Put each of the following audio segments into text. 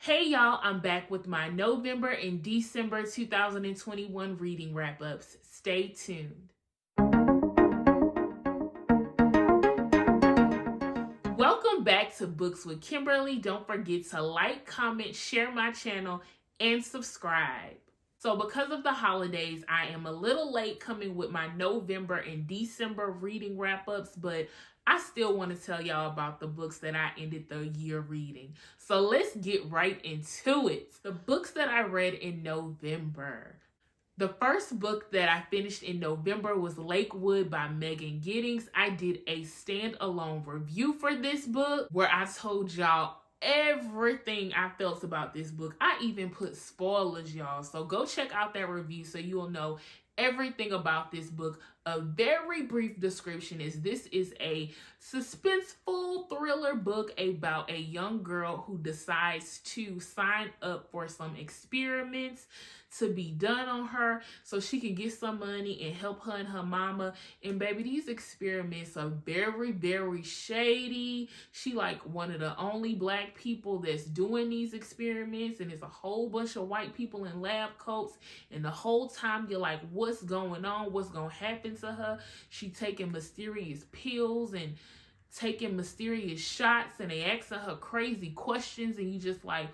Hey y'all, I'm back with my November and December 2021 reading wrap-ups. Stay tuned. Welcome back to Books with Kimberly. Don't forget to like, comment, share my channel, and subscribe. So because of the holidays, I am a little late coming with my November and December reading wrap-ups, but I still want to tell y'all about the books that I ended the year reading. So let's get right into it. The books that I read in November. The first book that I finished in November was Lakewood by Megan Giddings. I did a standalone review for this book where I told y'all everything I felt about this book. I even put spoilers, y'all. So go check out that review so you'll know everything about this book. A very brief description is this is a suspenseful thriller book about a young girl who decides to sign up for some experiments to be done on her so she can get some money and help her and her mama. And baby, these experiments are very, very shady. She like one of the only black people that's doing these experiments, and it's a whole bunch of white people in lab coats, and the whole time you're like, what's going on? What's gonna happen to her? She taking mysterious pills and taking mysterious shots, and they asking her crazy questions, and you just like,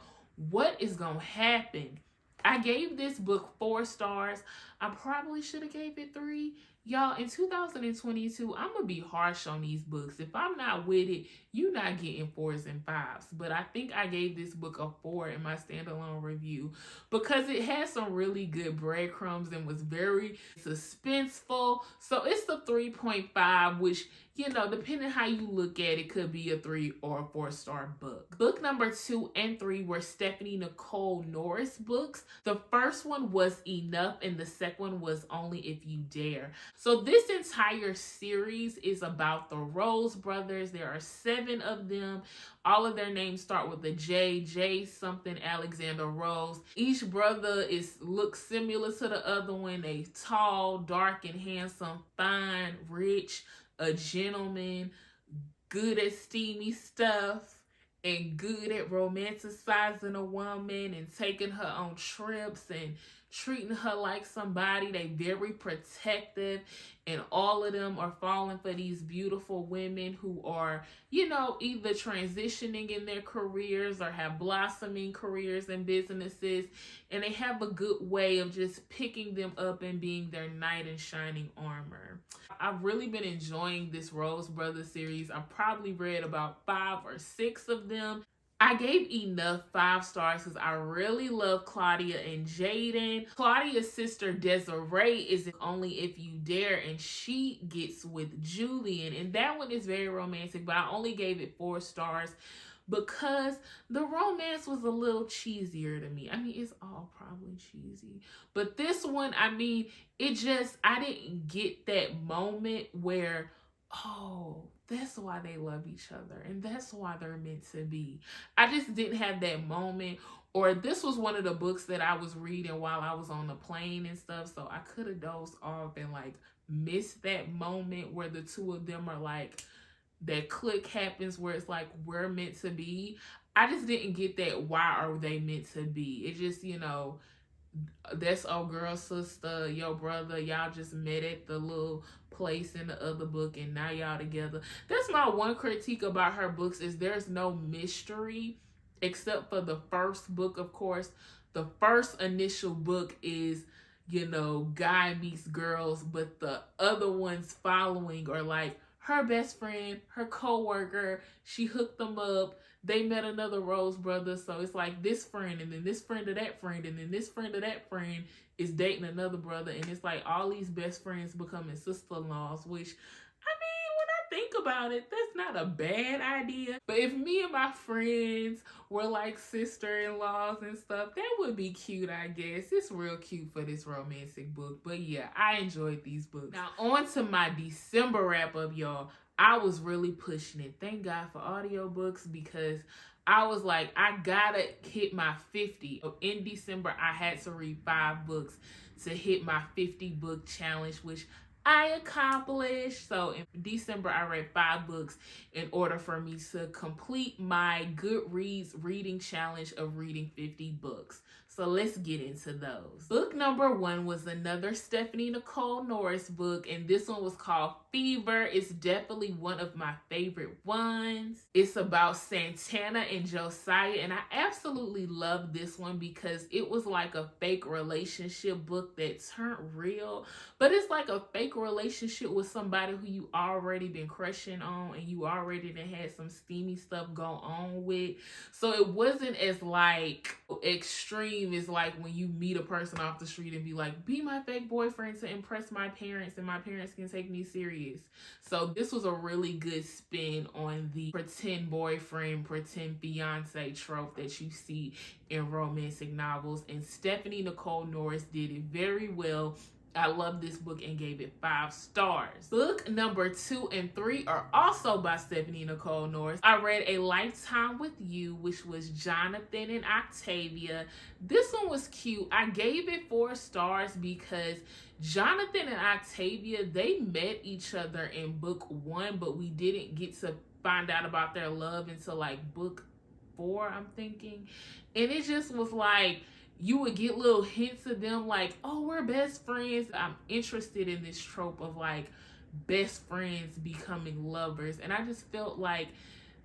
what is gonna happen? I gave this book 4 stars. I probably should have gave it 3. Y'all, in 2022, I'm going to be harsh on these books. If I'm not with it, you're not getting 4s and 5s. But I think I gave this book a 4 in my standalone review because it had some really good breadcrumbs and was very suspenseful. So it's a 3.5, which, you know, depending how you look at it, could be a 3 or a 4-star book. Book number 2 and 3 were Stephanie Nicole Norris books. The first one was Enough, and the second one was Only If You Dare. So this entire series is about the Rose brothers. There are 7 of them. All of their names start with a J. J something Alexander Rose. Each brother looks similar to the other one. They tall, dark, and handsome, fine, rich, a gentleman, good at steamy stuff, and good at romanticizing a woman and taking her on trips and treating her like somebody. They very protective, and all of them are falling for these beautiful women who are, you know, either transitioning in their careers or have blossoming careers and businesses, and they have a good way of just picking them up and being their knight in shining armor. I've really been enjoying this Rose Brothers series. I've probably read about 5 or 6 of them. I gave Enough 5 stars because I really love Claudia and Jaden. Claudia's sister Desiree is in Only If You Dare, and she gets with Julian, and that one is very romantic, but I only gave it 4 stars because the romance was a little cheesier to me. I mean, it's all probably cheesy, but this one, I mean, I didn't get that moment where, oh, that's why they love each other and that's why they're meant to be. I just didn't have that moment. Or this was one of the books that I was reading while I was on the plane and stuff, so I could have dozed off and like missed that moment where the two of them are like, that click happens where it's like, we're meant to be. I just didn't get that, why are they meant to be? It just, you know, that's our girl, sister, your brother, y'all just met at the little place in the other book and now y'all together. That's my one critique about her books, is there's no mystery except for the first book. Of course, the first initial book is, you know, guy meets girls, but the other ones following are like her best friend, her co-worker, she hooked them up, they met another Rose brother, so it's like this friend, and then this friend of that friend, and then this friend of that friend is dating another brother, and it's like all these best friends becoming sister-in-laws, which, I mean, when I think about it, that's not a bad idea. But if me and my friends were like sister-in-laws and stuff, that would be cute, I guess. It's real cute for this romantic book. But yeah, I enjoyed these books. Now on to my December wrap-up, y'all. I was really pushing it. Thank God for audiobooks, because I was like, I gotta hit my 50. In December, I had to read 5 books to hit my 50 book challenge, which I accomplished. So in December, I read 5 books in order for me to complete my Goodreads reading challenge of reading 50 books. So let's get into those. Book number 1 was another Nicole Norris book, and this one was called Fever. It's definitely one of my favorite ones. It's about Santana and Josiah, and I absolutely love this one because it was like a fake relationship book that turned real, but it's like a fake relationship with somebody who you already been crushing on and you already done had some steamy stuff go on with. So it wasn't as like extreme as like when you meet a person off the street and be like, be my fake boyfriend to impress my parents and my parents can take me serious. So this was a really good spin on the pretend boyfriend, pretend fiance trope that you see in romantic novels, and Nicole Norris did it very well. I love this book and gave it 5 stars. Book number 2 and 3 are also by Nicole Norris. I read A Lifetime with You, which was Jonathan and Octavia. This one was cute. I gave it 4 stars because Jonathan and Octavia, they met each other in book 1, but we didn't get to find out about their love until like book 4, I'm thinking. And it just was like, you would get little hints of them like, oh, we're best friends. I'm interested in this trope of like best friends becoming lovers. And I just felt like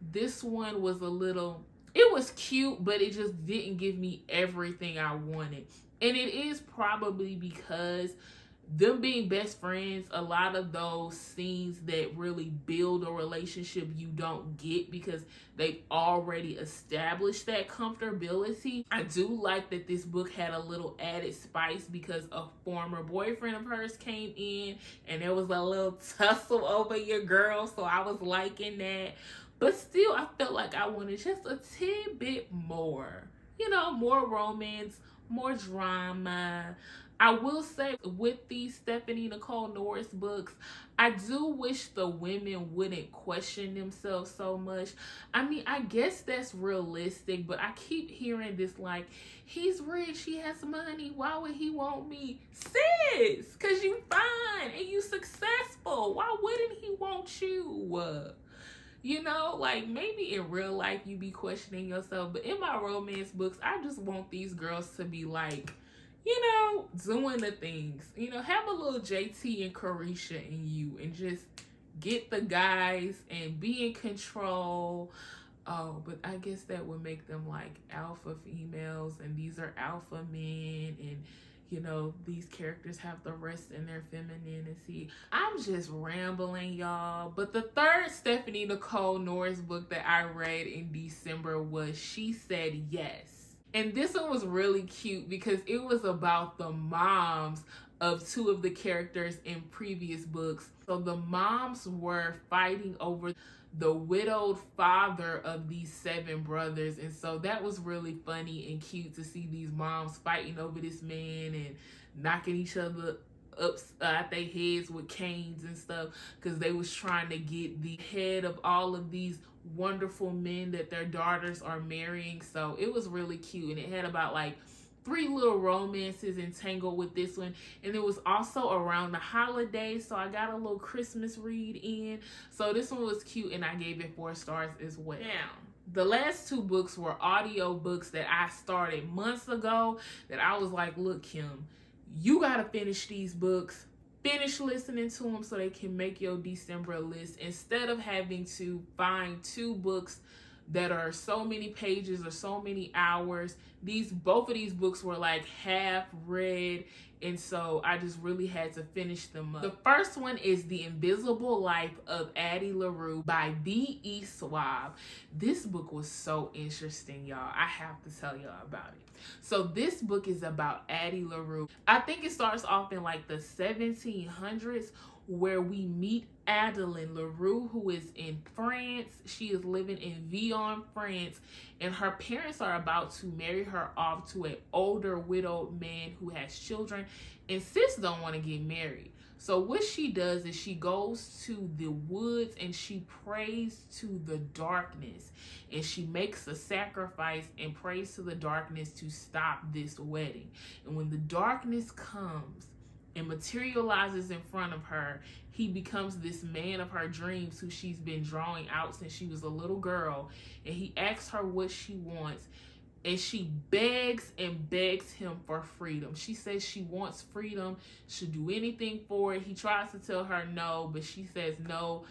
this one was a little, it was cute, but it just didn't give me everything I wanted. And it is probably because them being best friends, a lot of those scenes that really build a relationship you don't get because they've already established that comfortability. I do like that this book had a little added spice because a former boyfriend of hers came in and there was a little tussle over your girl, so I was liking that. But still, I felt like I wanted just a tidbit more. You know, more romance, more drama. I will say with these Nicole Norris books, I do wish the women wouldn't question themselves so much. I mean, I guess that's realistic, but I keep hearing this like, he's rich, he has money, why would he want me? Sis, because you fine and you successful. Why wouldn't he want you? You know, like maybe in real life you be questioning yourself, but in my romance books, I just want these girls to be like, you know, doing the things. You know, have a little JT and Carisha in you and just get the guys and be in control. Oh, but I guess that would make them like alpha females and these are alpha men, and you know, these characters have the rest in their femininity. I'm just rambling, y'all. But the third Nicole Norris book that I read in December was She Said Yes. And this one was really cute because it was about the moms of 2 of the characters in previous books. So the moms were fighting over the widowed father of these 7 brothers. And so that was really funny and cute to see these moms fighting over this man and knocking each other up at their heads with canes and stuff because they was trying to get the head of all of these wonderful men that their daughters are marrying. So it was really cute, and it had about like 3 little romances entangled with this one, and it was also around the holidays, so I got a little Christmas read in. So this one was cute, and I gave it 4 stars as well. Now, the last 2 books were audio books that I started months ago that I was like, look, Kim, you gotta finish these books. Finish listening to them so they can make your December list instead of having to find 2 books that are so many pages or so many hours. Both of these books were like half read, and so I just really had to finish them up. The first one is The Invisible Life of Addie LaRue by B.E. Schwab. This book was so interesting, y'all. I have to tell y'all about it. So this book is about Addie LaRue. I think it starts off in like the 1700s where we meet Adeline LaRue, who is in France. She is living in Vion, France, and her parents are about to marry her off to an older widowed man who has children, and sis don't want to get married. So what she does is she goes to the woods and she prays to the darkness, and she makes a sacrifice and prays to the darkness to stop this wedding. And when the darkness comes, and materializes in front of her. He becomes this man of her dreams who she's been drawing out since she was a little girl. And he asks her what she wants. And she begs and begs him for freedom. She says she wants freedom. She'll do anything for it. He tries to tell her no, but she says, no,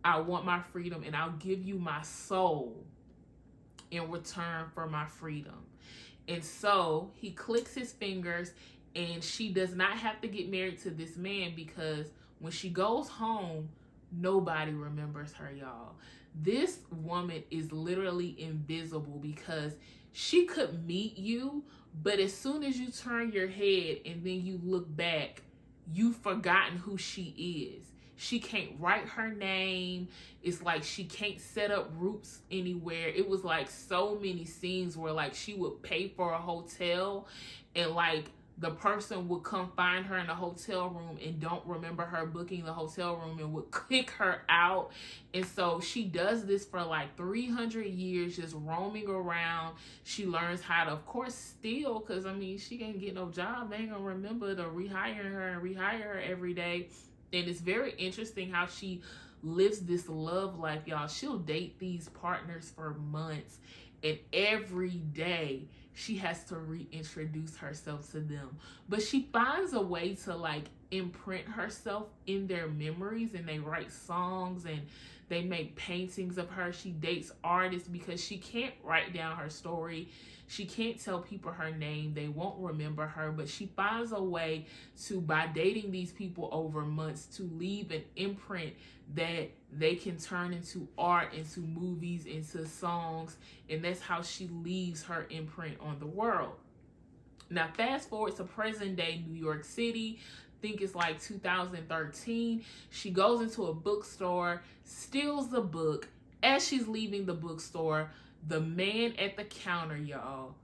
I want my freedom, and I'll give you my soul in return for my freedom. And so he clicks his fingers, and she does not have to get married to this man, because when she goes home, nobody remembers her, y'all. This woman is literally invisible, because she could meet you, but as soon as you turn your head and then you look back, you've forgotten who she is. She can't write her name. It's like she can't set up roots anywhere. It was like so many scenes where like she would pay for a hotel, and like the person would come find her in the hotel room and don't remember her booking the hotel room and would kick her out. And so she does this for like 300 years, just roaming around. She learns how to, of course, steal, because I mean, she can't get no job. They ain't gonna remember to rehire her every day. And it's very interesting how she lives this love life, y'all. She'll date these partners for months, and every day she has to reintroduce herself to them. But she finds a way to like imprint herself in their memories, and they write songs and they make paintings of her. She dates artists because she can't write down her story. She can't tell people her name. They won't remember her, but she finds a way to, by dating these people over months, to leave an imprint that they can turn into art, into movies, into songs. And that's how she leaves her imprint on the world. Now, fast forward to present day New York City. I think it's like 2013. She goes into a bookstore, steals the book. As she's leaving the bookstore, the man at the counter, y'all,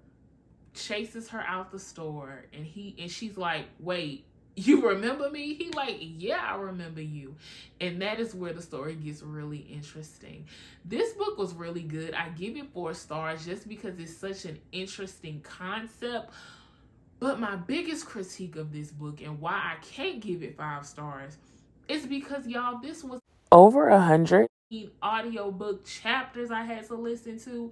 chases her out the store, and she's like, wait, you remember me? He like, yeah, I remember you. And that is where the story gets really interesting. This book was really good. I give it 4 stars just because it's such an interesting concept. But my biggest critique of this book, and why I can't give it 5 stars, is because, y'all, this was over 100 audiobook chapters I had to listen to,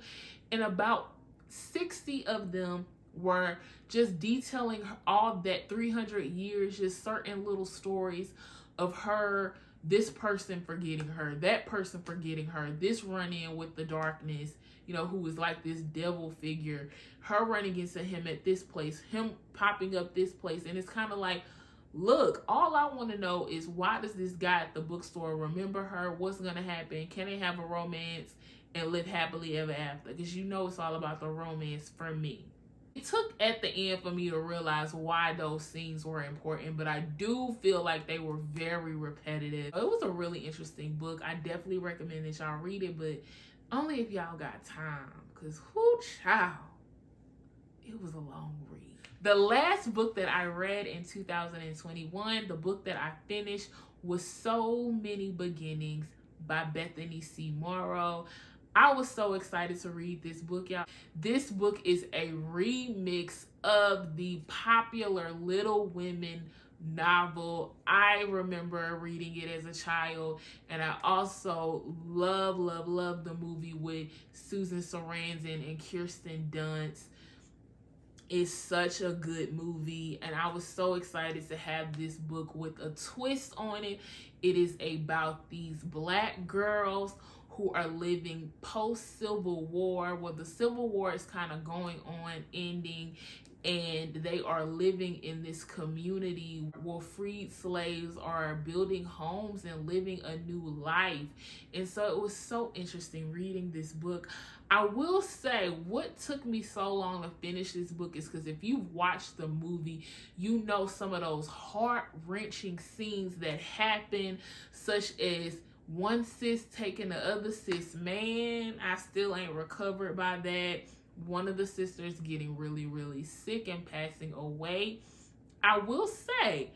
and about 60 of them were just detailing all that 300 years, just certain little stories of her, this person forgetting her, that person forgetting her, this run-in with the darkness, you know, who was like this devil figure, her running into him at this place, him popping up this place. And it's kind of like, look, all I want to know is, why does this guy at the bookstore remember her? What's going to happen? Can they have a romance and live happily ever after? Because you know it's all about the romance for me. It took at the end for me to realize why those scenes were important, but I do feel like they were very repetitive. It was a really interesting book. I definitely recommend that y'all read it, but only if y'all got time, because whoo child, it was a long read. The last book that I read in 2021, the book that I finished, was So Many Beginnings by Bethany C. Morrow. I was so excited to read this book, y'all. This book is a remix of the popular Little Women novel. I remember reading it as a child, and I also love the movie with Susan Sarandon and Kirsten Dunst. It's such a good movie, and I was so excited to have this book with a twist on it. It is about these Black girls who are living post-Civil War, where the Civil War is kind of going on, ending, and they are living in this community where freed slaves are building homes and living a new life. And so it was so interesting reading this book. I will say, what took me so long to finish this book is because if you've watched the movie, you know some of those heart-wrenching scenes that happen, such as one sis taking the other sis. Man, I still ain't recovered by that. One of the sisters getting really sick and passing away. I will say,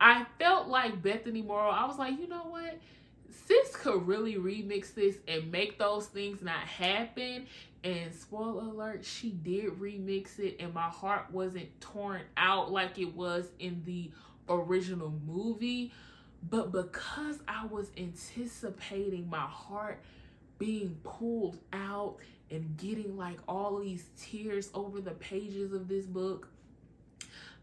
I felt like Bethany Morrow. I was like, you know what? Sis could really remix this and make those things not happen. And spoiler alert, she did remix it, and my heart wasn't torn out like it was in the original movie, but because I was anticipating my heart being pulled out and getting like all these tears over the pages of this book,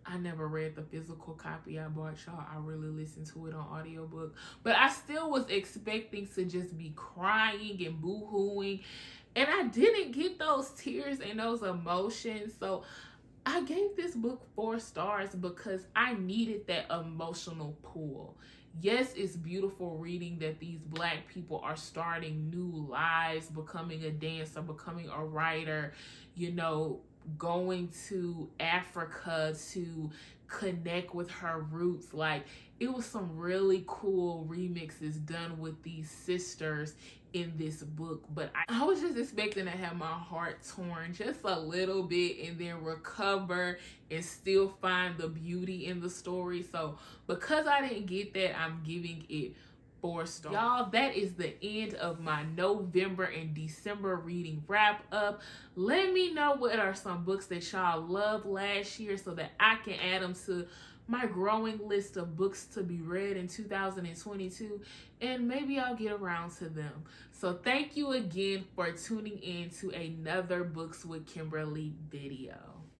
I never read the physical copy I bought, y'all. I really listened to it on audiobook. But I still was expecting to just be crying and boo-hooing. And I didn't get those tears and those emotions. So I gave this book 4 stars because I needed that emotional pull. Yes, it's beautiful reading that these Black people are starting new lives, becoming a dancer, becoming a writer, you know, going to Africa to connect with her roots. Like, it was some really cool remixes done with these sisters in this book, but I was just expecting to have my heart torn just a little bit and then recover and still find the beauty in the story. So because I didn't get that, I'm giving it 4 stars. Y'all, that is the end of my November and December reading wrap up. Let me know what are some books that y'all loved last year so that I can add them to my growing list of books to be read in 2022, and maybe I'll get around to them. So thank you again for tuning in to another Books with Kimberly video.